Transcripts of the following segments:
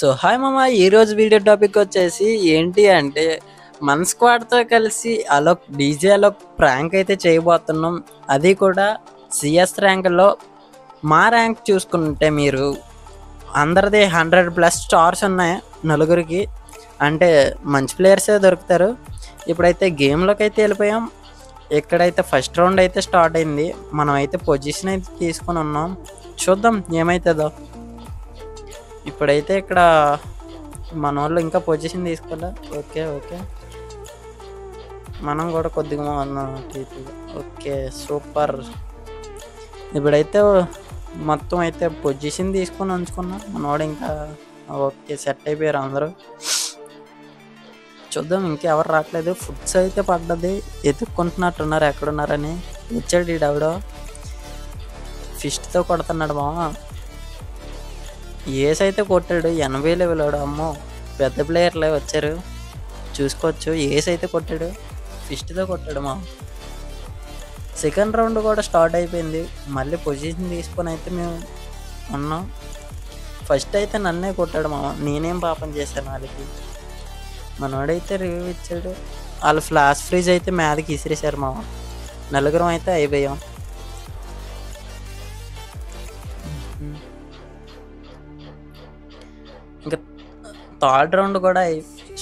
So hi మామ, ఈరోజు video topic వచ్చేసి ఏంటి అంటే మన స్క్వాడ్తో కలిసి అలోక్ డీజే అలోక్ ప్రాంక్ అయితే చేయబోతున్నాం. అది కూడా సిఎస్ ర్యాంక్లో మా ర్యాంక్ చూసుకుంటే మీరు అందరిది 100+ స్టార్స్ ఉన్నాయి. నలుగురికి అంటే మంచి ప్లేయర్సే దొరుకుతారు. ఇప్పుడైతే గేమ్లోకి అయితే వెళ్ళిపోయాం. ఇక్కడైతే ఫస్ట్ రౌండ్ అయితే స్టార్ట్ అయింది. మనం అయితే పొజిషన్ అయితే తీసుకుని ఉన్నాం. చూద్దాం ఏమవుతుందో. ఇప్పుడైతే ఇక్కడ మన వాళ్ళు ఇంకా పొజిషన్ తీసుకోలే. ఓకే ఓకే, మనం కూడా కొద్దిగా ఓకే సూపర్. ఇప్పుడైతే మొత్తం అయితే పొజిషన్ తీసుకొని ఉంచుకున్నాం. మనవాడు ఇంకా ఓకే సెట్ అయిపోయారు అందరూ. చూద్దాం ఇంకెవరు రావట్లేదు. ఫుడ్స్ అయితే పడ్డది, ఎత్తుక్కుంటున్నట్టున్నారు ఎక్కడున్నారని. వచ్చాడు ఈడెవడో ఫిస్ట్తో కొడుతున్నాడు మామ. ఏస్ అయితే కొట్టాడు 80 లెవెల్. అమ్మో పెద్ద ప్లేయర్లే వచ్చారు చూసుకోవచ్చు. ఏస్ అయితే కొట్టాడు, ఫిస్ట్తో కొట్టాడు మా. సెకండ్ రౌండ్ కూడా స్టార్ట్ అయిపోయింది. మళ్ళీ పొజిషన్ తీసుకొని అయితే మేము ఉన్నాం. ఫస్ట్ అయితే నన్నే కొట్టాడు మా. నేనేం పాపం చేశాను వాళ్ళకి. మనోడైతే రివ్యూ ఇచ్చాడు. వాళ్ళు ఫ్లాష్ ఫ్రీజ్ అయితే మీదకి ఇసిరేశారు మా. నలుగురం అయితే అయిపోయాం. ఇంకా థర్డ్ రౌండ్ కూడా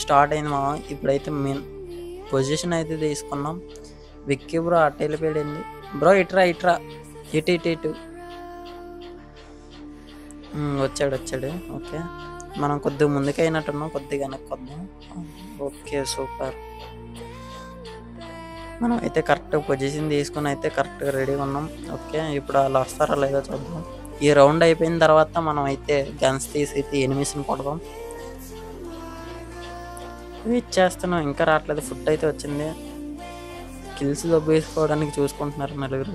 స్టార్ట్ అయింది మా. ఇప్పుడైతే మేము పొజిషన్ అయితే తీసుకున్నాం. విక్కీ బ్రో అటు వెళ్ళిపోయింది. బ్రో ఇట్రా ఇటు వచ్చాడు. ఓకే మనం కొద్దిగా ముందుకైనట్టున్నాం, కొద్దిగా వెనక్కి వద్దాం. Okay super. మనం అయితే కరెక్ట్ పొజిషన్ తీసుకుని అయితే కరెక్ట్గా రెడీగా ఉన్నాం. ఓకే ఇప్పుడు వాళ్ళు వస్తారా లేదో చూద్దాం. ఈ రౌండ్ అయిపోయిన తర్వాత మనం అయితే గన్స్ తీసి అయితే ఎనిమిస్ని కొడదాం. వెయిట్ చేస్తున్నాం, ఇంకా రావట్లేదు. ఫుడ్ అయితే వచ్చింది. కిల్స్ దొబ్బేసుకోవడానికి చూసుకుంటున్నారు నలుగురు.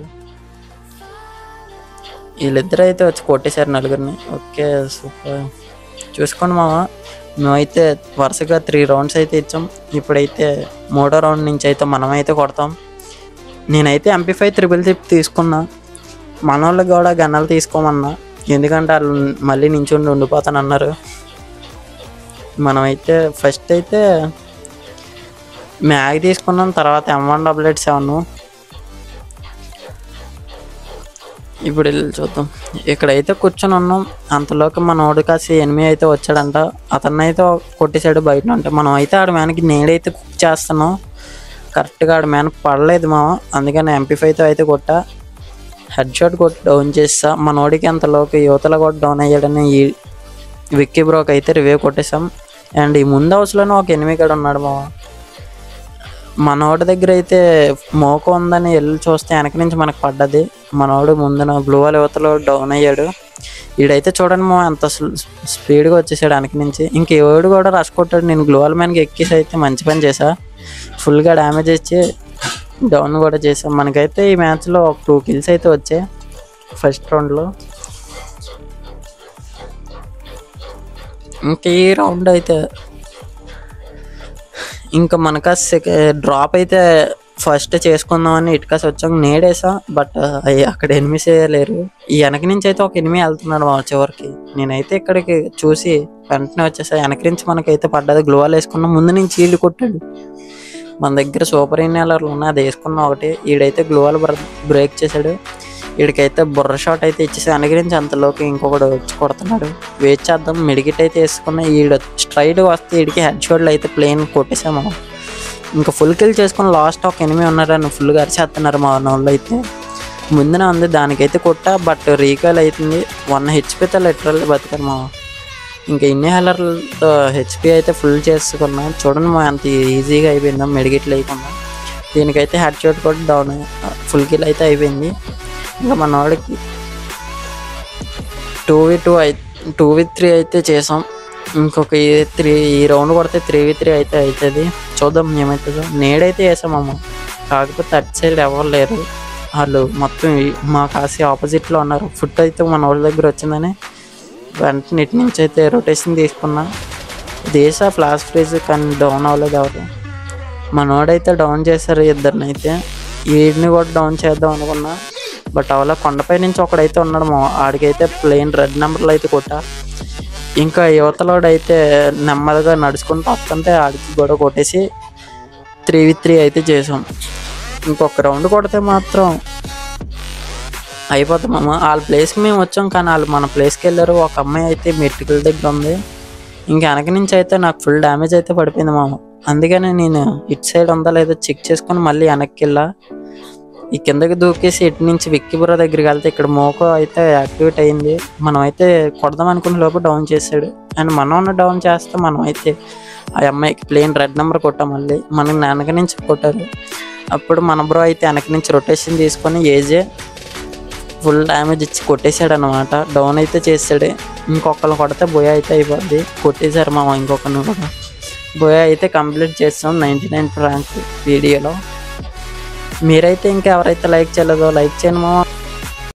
వీళ్ళిద్దరు అయితే వచ్చి కొట్టేశారు నలుగురిని. Okay super. చూసుకోండి మామ, మేమైతే వరుసగా 3 రౌండ్స్ అయితే ఇచ్చాం. ఇప్పుడైతే 3వ రౌండ్ నుంచి అయితే మనమైతే కొడతాం. నేనైతే MP5 3 తీసుకున్నా. మన వాళ్ళకి కూడా గన్నాలు తీసుకోమన్నా, ఎందుకంటే వాళ్ళు మళ్ళీ నించుండి ఉండిపోతానన్నారు. మనమైతే ఫస్ట్ అయితే మ్యాగ్ తీసుకున్నాం, తర్వాత M188-7. ఇప్పుడు వెళ్ళి చూద్దాం. ఇక్కడైతే కూర్చొని ఉన్నాం. అంతలోకి మన ఓడి కాసి ఎనిమిది అయితే వచ్చాడంట. అతన్ని అయితే కొట్టేశాడు బయట. అంటే మనం అయితే ఆడ మ్యాన్కి నేడైతే కుక్ చేస్తున్నాం. కరెక్ట్గా ఆడ మ్యాన్కి పడలేదు మా. అందుకని MP5తో అయితే కొట్టా. హెడ్ షాట్ కొట్టి డౌన్ చేస్తా. మనోడికి అంతలోకి యువతలో కూడా డౌన్ అయ్యాడని ఈ విక్కీ బ్రోకి అయితే రివ్యూ కొట్టేసాం. అండ్ ఈ ముందు హౌస్లోనే ఒక ఎనిమిది కాడ ఉన్నాడు మా. మనోడి దగ్గర అయితే మోక ఉందని వెళ్ళి చూస్తే వెనక నుంచి మనకు పడ్డది. మనోడు ముందున బ్లూ వాల్ యువతలో డౌన్ అయ్యాడు. ఈడైతే చూడండి మా ఎంత స్పీడ్గా వచ్చేసాడు వెనక నుంచి. ఇంకేవాడు కూడా రష్ కొట్టాడు. నేను గ్లూ వాల్ మ్యాన్కి ఎక్కేసి అయితే మంచి పని చేసా. ఫుల్గా డ్యామేజ్ ఇచ్చి డౌన్ కూడా చేసాం. మనకైతే ఈ మ్యాచ్లో 2 కిల్స్ అయితే వచ్చాయి ఫస్ట్ రౌండ్లో. ఇంకా ఈ రౌండ్ అయితే ఇంకా మనకా డ్రాప్ అయితే ఫస్ట్ చేసుకుందామని ఇటుకాసి వచ్చాం. నేడేసా బట్ అక్కడ ఎనిమిసే లేరు. ఈ వెనక నుంచి అయితే ఒక ఎనిమిది వెళ్తున్నాడు మా చివరికి. నేనైతే ఇక్కడికి చూసి వెంటనే వచ్చేసా. వెనక నుంచి మనకైతే పడ్డది. గ్లోవాల్ వేసుకున్నాం. ముందు నుంచి ఈల్డ్ కొట్టాడు. మన దగ్గర సూపర్ ఇన్హేలర్లు ఉన్నాయి, అది వేసుకున్నాం ఒకటి. ఈడైతే గ్లోవాల్ బ్రేక్ చేశాడు. వీడికైతే బుర్ర షాట్ అయితే ఇచ్చేసి వెనక నుంచి అంతలోకి ఇంకొకటి వచ్చి కొడుతున్నాడు. వెయిట్ చేద్దాం. మెడికిట్ అయితే వేసుకున్నా. ఈడ స్ట్రైట్గా వస్తే వీడికి హెడ్ షాట్లు అయితే ప్లేన్ కొట్టేసాము. ఇంకా ఫుల్ కిల్ చేసుకుని లాస్ట్ ఒక ఎనిమిది ఉన్నారని ఫుల్గా అరిచేస్తున్నారు మా వాళ్ళు అయితే. ముందునే ఉంది, దానికైతే కొట్టా బట్ రీకాల్ అవుతుంది. 1 HP లిటరల్లీ బతికారు మా. ఇంకా ఇన్హేలర్లతో HP అయితే ఫుల్ చేసుకున్నా. చూడండి మా ఎంత ఈజీగా అయిపోయిందా మెడికిట్లు లేకుండా. దీనికైతే హెడ్ షాట్ కూడా డౌన్, ఫుల్ కిల్ అయితే అయిపోయింది. ఇంకా మన వాడికి 2v3 అయితే చేసాం. ఇంకొక ఈ రౌండ్ కొడితే 3v3 అయితే అవుతుంది. చూద్దాం ఏమవుతుందో. నేడైతే వేసామమ్మ. కాకపోతే అటు సైడ్ ఎవరు లేరు. వాళ్ళు మొత్తం మా కాసి ఆపోజిట్లో ఉన్నారు. ఫుడ్ అయితే మన వాళ్ళ దగ్గర వచ్చిందని వెంటనే ఇటు నుంచి అయితే రొటేషన్ తీసుకున్నా. దేశ ఫ్లాష్ ఫ్రీజ్ కానీ డౌన్ అవ్వలేదు ఎవరు. మనోడైతే డౌన్ చేశారు ఇద్దరిని అయితే. వీడిని కూడా డౌన్ చేద్దాం అనుకున్నా బట్ అవలా కొండపై నుంచి ఒకడైతే ఉన్నాడు. ఆడికైతే ప్లేన్ రెడ్ నెంబర్లో అయితే కొట్టా. ఇంకా యువతలోడు అయితే నెమ్మదిగా నడుచుకుంటూ వస్తుంటే ఆడికి కూడా కొట్టేసి 3v3 అయితే చేసాం. ఇంకొక రౌండ్ కొడితే మాత్రం అయిపోతాం మామ. వాళ్ళ ప్లేస్కి మేము వచ్చాం కానీ వాళ్ళు మన ప్లేస్కి వెళ్ళారు. ఒక అమ్మాయి అయితే మెట్రికల దగ్గర ఉంది. ఇంక వెనక నుంచి అయితే నాకు ఫుల్ డ్యామేజ్ అయితే పడిపోయింది మామ. అందుకని నేను ఇటు సైడ్ ఉందా లేదో చెక్ చేసుకుని మళ్ళీ వెనక్కి వెళ్ళా. ఈ కిందకి దూకేసి ఇటు నుంచి విక్కీపుర దగ్గరికి వెళ్తే ఇక్కడ మోకో అయితే యాక్టివేట్ అయింది. మనం అయితే కొడదాం అనుకునే లోపు డౌన్ చేసాడు. అండ్ మనం డౌన్ చేస్తే మనం అయితే ఆ అమ్మాయికి ప్లేన్ రెడ్ నెంబర్ కొట్టాం. మళ్ళీ మనకి వెనక నుంచి కొట్టారు. అప్పుడు మన బ్రో అయితే వెనక నుంచి రొటేషన్ తీసుకొని ఏజే ఫుల్ డ్యామేజ్ ఇచ్చి కొట్టేశాడు అనమాట. డౌన్ అయితే చేసాడు. ఇంకొకరు కొడితే బోయా అయితే అయిపోద్ది. కొట్టేశారు మామ ఇంకొకరిని కూడా. బోయా అయితే కంప్లీట్ చేస్తాం 99 ర్యాంక్ వీడియోలో. మీరైతే ఇంకెవరైతే లైక్ చేయలేదో లైక్ చేయండి మామ.